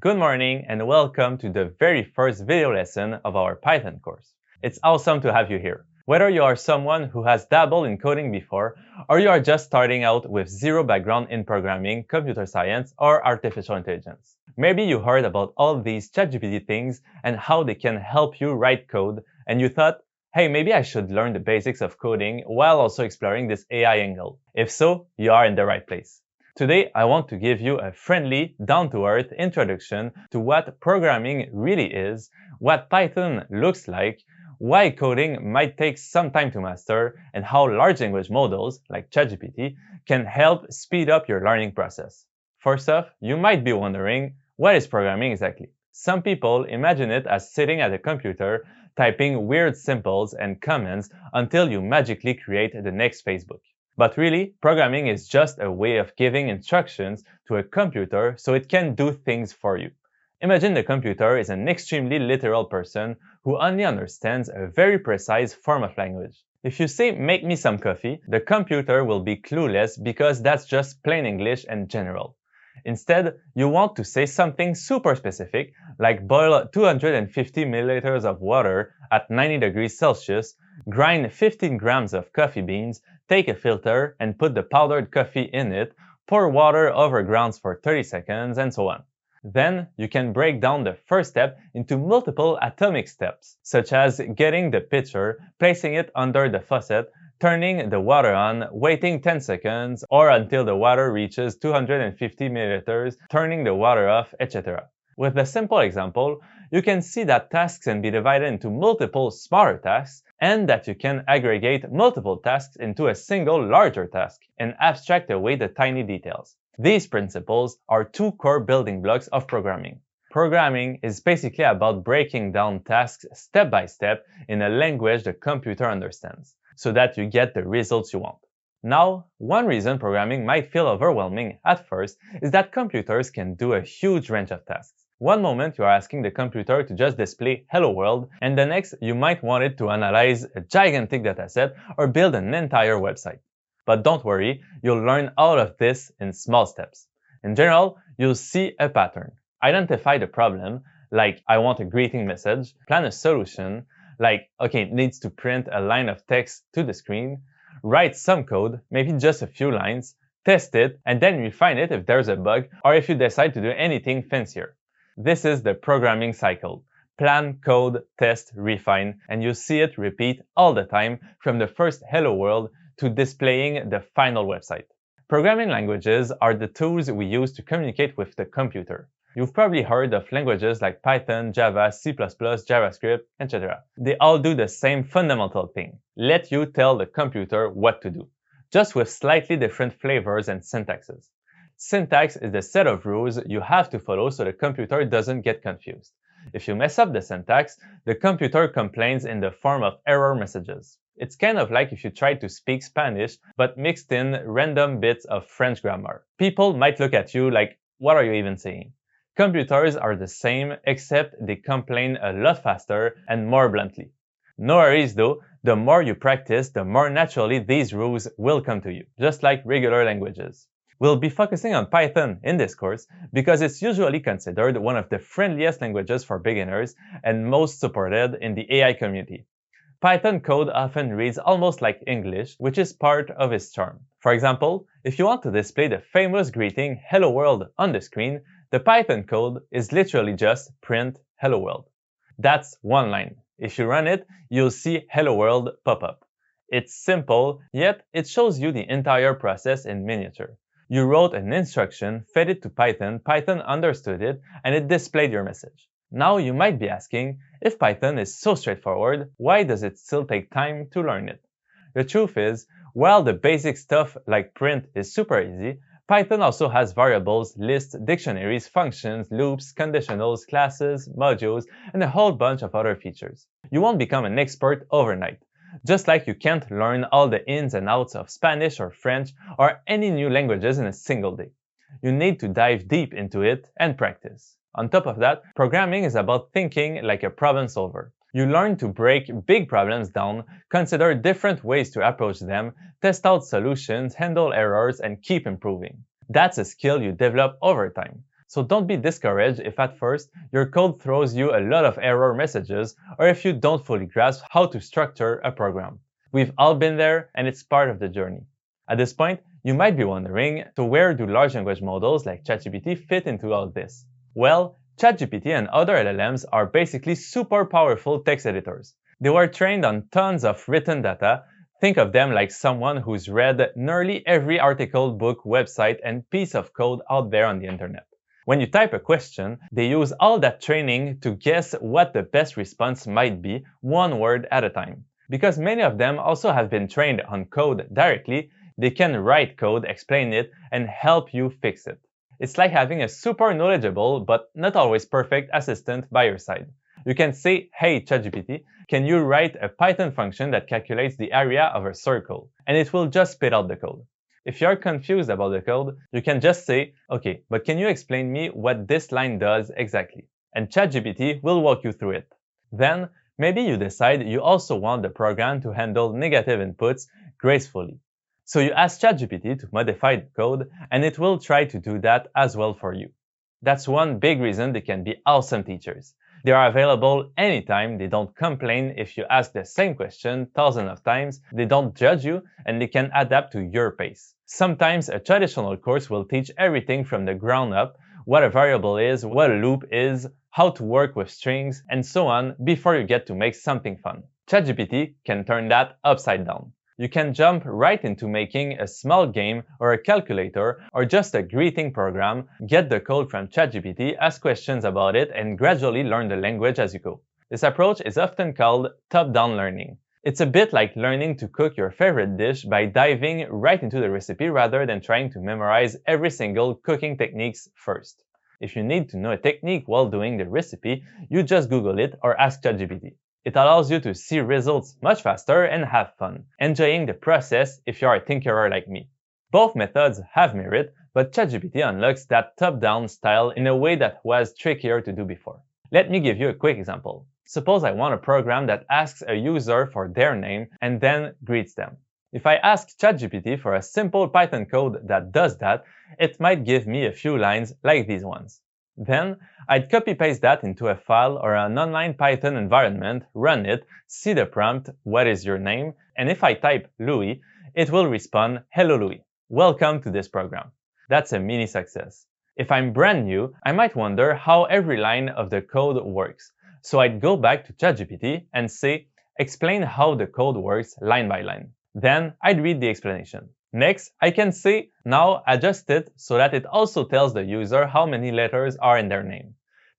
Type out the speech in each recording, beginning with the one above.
Good morning and welcome to the very first video lesson of our Python course. It's awesome to have you here. Whether you are someone who has dabbled in coding before, or you are just starting out with zero background in programming, computer science, or artificial intelligence. Maybe you heard about all these ChatGPT things and how they can help you write code, and you thought, hey, maybe I should learn the basics of coding while also exploring this AI angle. If so, you are in the right place. Today, I want to give you a friendly, down-to-earth introduction to what programming really is, what Python looks like, why coding might take some time to master, and how large language models, like ChatGPT, can help speed up your learning process. First off, you might be wondering, what is programming exactly? Some people imagine it as sitting at a computer, typing weird symbols and commands until you magically create the next Facebook. But really, programming is just a way of giving instructions to a computer so it can do things for you. Imagine the computer is an extremely literal person who only understands a very precise form of language. If you say, make me some coffee, the computer will be clueless because that's just plain English and general. Instead, you want to say something super specific, like boil 250 milliliters of water at 90 degrees Celsius, grind 15 grams of coffee beans, take a filter and put the powdered coffee in it, pour water over grounds for 30 seconds, and so on. Then, you can break down the first step into multiple atomic steps, such as getting the pitcher, placing it under the faucet, turning the water on, waiting 10 seconds, or until the water reaches 250 milliliters, turning the water off, etc. With the simple example, you can see that tasks can be divided into multiple smaller tasks, and that you can aggregate multiple tasks into a single larger task and abstract away the tiny details. These principles are two core building blocks of programming. Programming is basically about breaking down tasks step by step in a language the computer understands, so that you get the results you want. Now, one reason programming might feel overwhelming at first is that computers can do a huge range of tasks. One moment you are asking the computer to just display "Hello World," and the next you might want it to analyze a gigantic dataset or build an entire website. But don't worry, you'll learn all of this in small steps. In general, you'll see a pattern. Identify the problem, like I want a greeting message, plan a solution, like okay, it needs to print a line of text to the screen, write some code, maybe just a few lines, test it, and then refine it if there's a bug or if you decide to do anything fancier. This is the programming cycle. Plan, code, test, refine, and you see it repeat all the time from the first hello world to displaying the final website. Programming languages are the tools we use to communicate with the computer. You've probably heard of languages like Python, Java, C++, JavaScript, etc. They all do the same fundamental thing. Let you tell the computer what to do, just with slightly different flavors and syntaxes. Syntax is the set of rules you have to follow so the computer doesn't get confused. If you mess up the syntax, the computer complains in the form of error messages. It's kind of like if you tried to speak Spanish but mixed in random bits of French grammar. People might look at you like, what are you even saying? Computers are the same, except they complain a lot faster and more bluntly. No worries though, the more you practice, the more naturally these rules will come to you, just like regular languages. We'll be focusing on Python in this course because it's usually considered one of the friendliest languages for beginners and most supported in the AI community. Python code often reads almost like English, which is part of its charm. For example, if you want to display the famous greeting "Hello World" on the screen, the Python code is literally just print "Hello World." That's one line. If you run it, you'll see "Hello World" pop up. It's simple, yet it shows you the entire process in miniature. You wrote an instruction, fed it to Python, Python understood it, and it displayed your message. Now you might be asking, if Python is so straightforward, why does it still take time to learn it? The truth is, while the basic stuff like print is super easy, Python also has variables, lists, dictionaries, functions, loops, conditionals, classes, modules, and a whole bunch of other features. You won't become an expert overnight. Just like you can't learn all the ins and outs of Spanish or French or any new languages in a single day. You need to dive deep into it and practice. On top of that, programming is about thinking like a problem solver. You learn to break big problems down, consider different ways to approach them, test out solutions, handle errors, and keep improving. That's a skill you develop over time. So don't be discouraged if at first your code throws you a lot of error messages or if you don't fully grasp how to structure a program. We've all been there, and it's part of the journey. At this point, you might be wondering, so where do large language models like ChatGPT fit into all this? Well, ChatGPT and other LLMs are basically super powerful text editors. They were trained on tons of written data. Think of them like someone who's read nearly every article, book, website, and piece of code out there on the internet. When you type a question, they use all that training to guess what the best response might be, one word at a time. Because many of them also have been trained on code directly, they can write code, explain it, and help you fix it. It's like having a super knowledgeable but not always perfect assistant by your side. You can say, "Hey ChatGPT, can you write a Python function that calculates the area of a circle?" And it will just spit out the code. If you're confused about the code, you can just say, "Okay, but can you explain me what this line does exactly?" And ChatGPT will walk you through it. Then, maybe you decide you also want the program to handle negative inputs gracefully. So you ask ChatGPT to modify the code, and it will try to do that as well for you. That's one big reason they can be awesome teachers. They are available anytime, they don't complain if you ask the same question thousands of times, they don't judge you, and they can adapt to your pace. Sometimes a traditional course will teach everything from the ground up, what a variable is, what a loop is, how to work with strings, and so on before you get to make something fun. ChatGPT can turn that upside down. You can jump right into making a small game or a calculator or just a greeting program, get the code from ChatGPT, ask questions about it, and gradually learn the language as you go. This approach is often called top-down learning. It's a bit like learning to cook your favorite dish by diving right into the recipe rather than trying to memorize every single cooking techniques first. If you need to know a technique while doing the recipe, you just Google it or ask ChatGPT. It allows you to see results much faster and have fun, enjoying the process if you are a tinkerer like me. Both methods have merit, but ChatGPT unlocks that top-down style in a way that was trickier to do before. Let me give you a quick example. Suppose I want a program that asks a user for their name and then greets them. If I ask ChatGPT for a simple Python code that does that, it might give me a few lines like these ones. Then, I'd copy-paste that into a file or an online Python environment, run it, see the prompt, "What is your name?" and if I type Louis, it will respond, "Hello Louis, welcome to this program." That's a mini success. If I'm brand new, I might wonder how every line of the code works. So I'd go back to ChatGPT and say, "Explain how the code works line by line." Then I'd read the explanation. Next, I can say, "Now adjust it so that it also tells the user how many letters are in their name."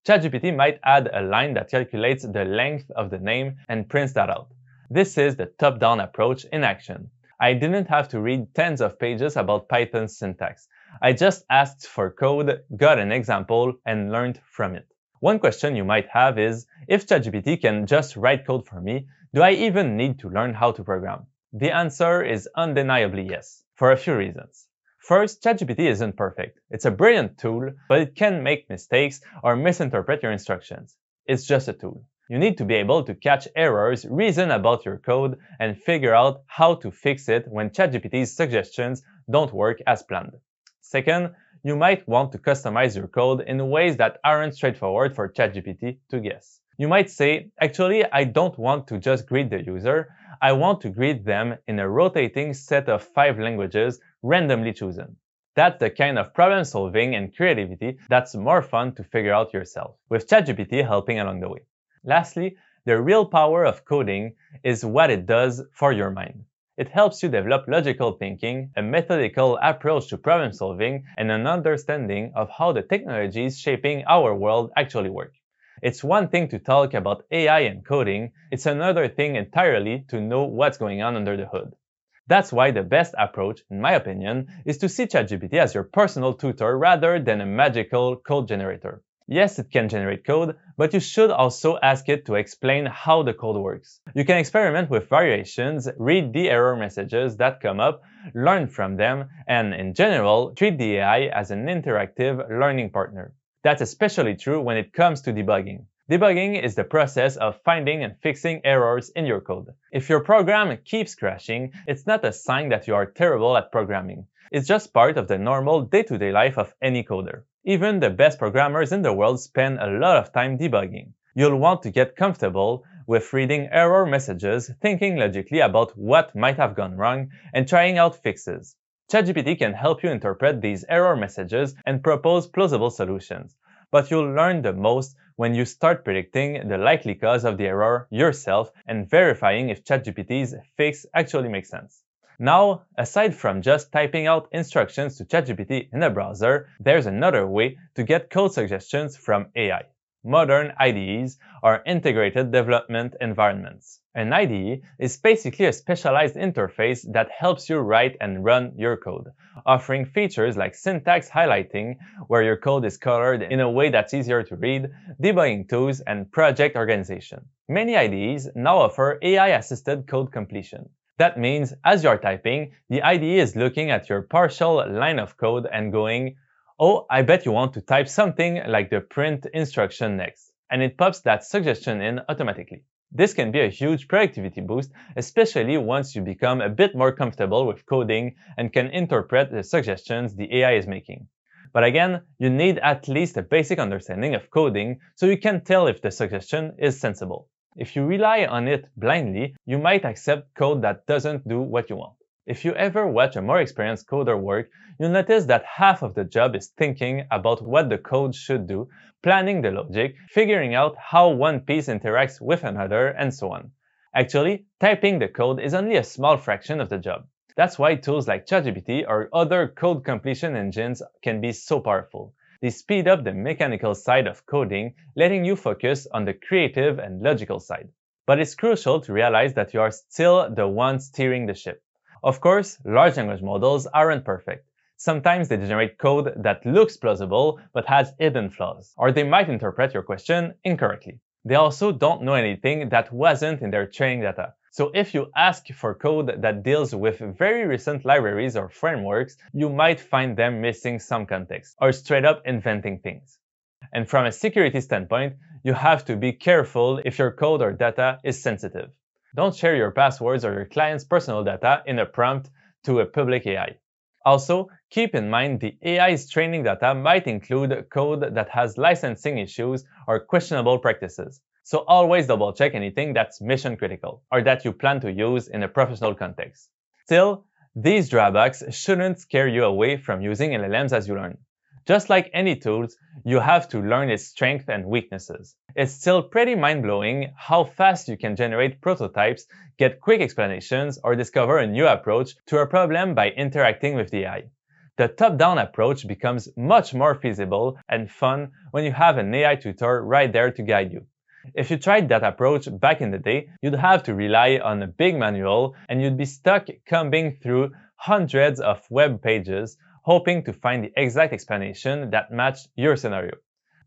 ChatGPT might add a line that calculates the length of the name and prints that out. This is the top-down approach in action. I didn't have to read tens of pages about Python's syntax. I just asked for code, got an example, and learned from it. One question you might have is, if ChatGPT can just write code for me, do I even need to learn how to program? The answer is undeniably yes, for a few reasons. First, ChatGPT isn't perfect. It's a brilliant tool, but it can make mistakes or misinterpret your instructions. It's just a tool. You need to be able to catch errors, reason about your code, and figure out how to fix it when ChatGPT's suggestions don't work as planned. Second, you might want to customize your code in ways that aren't straightforward for ChatGPT to guess. You might say, "Actually, I don't want to just greet the user. I want to greet them in a rotating set of 5 languages randomly chosen." That's the kind of problem solving and creativity that's more fun to figure out yourself, with ChatGPT helping along the way. Lastly, the real power of coding is what it does for your mind. It helps you develop logical thinking, a methodical approach to problem solving, and an understanding of how the technologies shaping our world actually work. It's one thing to talk about AI and coding, it's another thing entirely to know what's going on under the hood. That's why the best approach, in my opinion, is to see ChatGPT as your personal tutor rather than a magical code generator. Yes, it can generate code, but you should also ask it to explain how the code works. You can experiment with variations, read the error messages that come up, learn from them, and in general, treat the AI as an interactive learning partner. That's especially true when it comes to debugging. Debugging is the process of finding and fixing errors in your code. If your program keeps crashing, it's not a sign that you are terrible at programming. It's just part of the normal day-to-day life of any coder. Even the best programmers in the world spend a lot of time debugging. You'll want to get comfortable with reading error messages, thinking logically about what might have gone wrong, and trying out fixes. ChatGPT can help you interpret these error messages and propose plausible solutions, but you'll learn the most when you start predicting the likely cause of the error yourself and verifying if ChatGPT's fix actually makes sense. Now, aside from just typing out instructions to ChatGPT in a browser, there's another way to get code suggestions from AI. Modern IDEs are integrated development environments. An IDE is basically a specialized interface that helps you write and run your code, offering features like syntax highlighting, where your code is colored in a way that's easier to read, debugging tools, and project organization. Many IDEs now offer AI-assisted code completion. That means, as you're typing, the IDE is looking at your partial line of code and going, "Oh, I bet you want to type something like the print instruction next," and it pops that suggestion in automatically. This can be a huge productivity boost, especially once you become a bit more comfortable with coding and can interpret the suggestions the AI is making. But again, you need at least a basic understanding of coding so you can tell if the suggestion is sensible. If you rely on it blindly, you might accept code that doesn't do what you want. If you ever watch a more experienced coder work, you'll notice that half of the job is thinking about what the code should do, planning the logic, figuring out how one piece interacts with another, and so on. Actually, typing the code is only a small fraction of the job. That's why tools like ChatGPT or other code completion engines can be so powerful. They speed up the mechanical side of coding, letting you focus on the creative and logical side. But it's crucial to realize that you are still the one steering the ship. Of course, large language models aren't perfect. Sometimes they generate code that looks plausible but has hidden flaws, or they might interpret your question incorrectly. They also don't know anything that wasn't in their training data. So if you ask for code that deals with very recent libraries or frameworks, you might find them missing some context, or straight up inventing things. And from a security standpoint, you have to be careful if your code or data is sensitive. Don't share your passwords or your client's personal data in a prompt to a public AI. Also, keep in mind the AI's training data might include code that has licensing issues or questionable practices. So always double check anything that's mission critical or that you plan to use in a professional context. Still, these drawbacks shouldn't scare you away from using LLMs as you learn. Just like any tools, you have to learn its strengths and weaknesses. It's still pretty mind-blowing how fast you can generate prototypes, get quick explanations, or discover a new approach to a problem by interacting with the AI. The top-down approach becomes much more feasible and fun when you have an AI tutor right there to guide you. If you tried that approach back in the day, you'd have to rely on a big manual and you'd be stuck combing through hundreds of web pages, hoping to find the exact explanation that matched your scenario.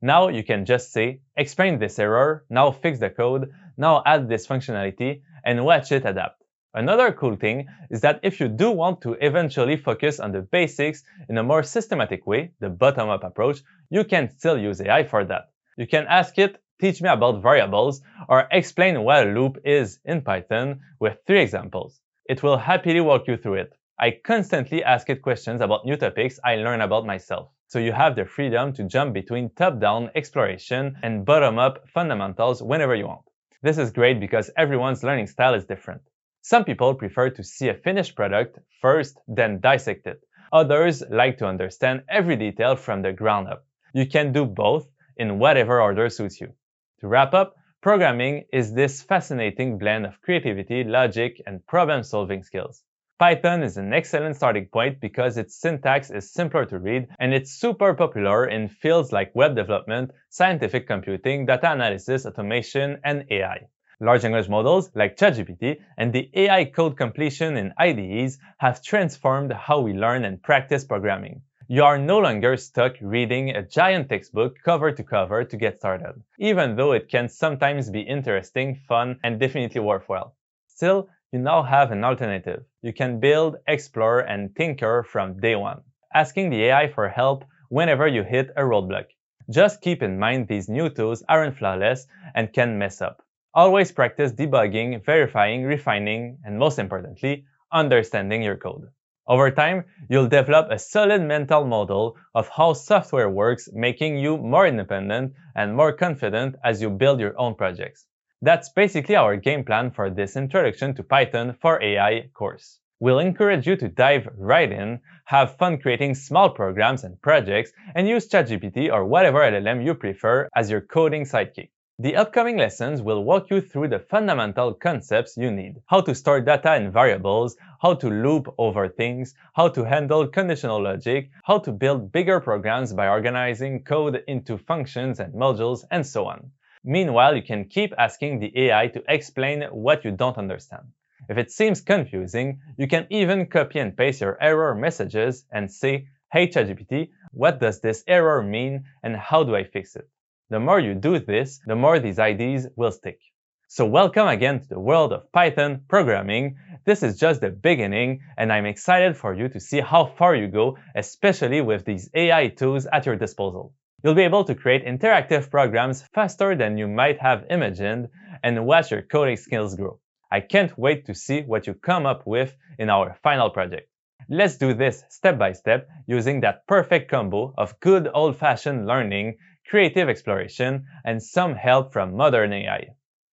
Now you can just say, explain this error, now fix the code, now add this functionality, and watch it adapt. Another cool thing is that if you do want to eventually focus on the basics in a more systematic way, the bottom-up approach, you can still use AI for that. You can ask it, teach me about variables, or explain what a loop is in Python with 3 examples. It will happily walk you through it. I constantly ask it questions about new topics I learn about myself, so you have the freedom to jump between top-down exploration and bottom-up fundamentals whenever you want. This is great because everyone's learning style is different. Some people prefer to see a finished product first, then dissect it. Others like to understand every detail from the ground up. You can do both in whatever order suits you. To wrap up, programming is this fascinating blend of creativity, logic, and problem-solving skills. Python is an excellent starting point because its syntax is simpler to read and it's super popular in fields like web development, scientific computing, data analysis, automation, and AI. Large language models like ChatGPT and the AI code completion in IDEs have transformed how we learn and practice programming. You are no longer stuck reading a giant textbook cover to cover to get started, even though it can sometimes be interesting, fun, and definitely worthwhile. Still, you now have an alternative. You can build, explore, and tinker from day one, asking the AI for help whenever you hit a roadblock. Just keep in mind these new tools aren't flawless and can mess up. Always practice debugging, verifying, refining, and most importantly, understanding your code. Over time, you'll develop a solid mental model of how software works, making you more independent and more confident as you build your own projects. That's basically our game plan for this Introduction to Python for AI course. We'll encourage you to dive right in, have fun creating small programs and projects, and use ChatGPT or whatever LLM you prefer as your coding sidekick. The upcoming lessons will walk you through the fundamental concepts you need: how to store data in variables, how to loop over things, how to handle conditional logic, how to build bigger programs by organizing code into functions and modules, and so on. Meanwhile, you can keep asking the AI to explain what you don't understand. If it seems confusing, you can even copy and paste your error messages and say, "Hey ChatGPT, what does this error mean and how do I fix it?" The more you do this, the more these ideas will stick. So welcome again to the world of Python programming. This is just the beginning, and I'm excited for you to see how far you go, especially with these AI tools at your disposal. You'll be able to create interactive programs faster than you might have imagined and watch your coding skills grow. I can't wait to see what you come up with in our final project. Let's do this step by step using that perfect combo of good old-fashioned learning, creative exploration, and some help from modern AI.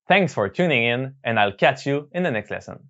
Thanks for tuning in, and I'll catch you in the next lesson.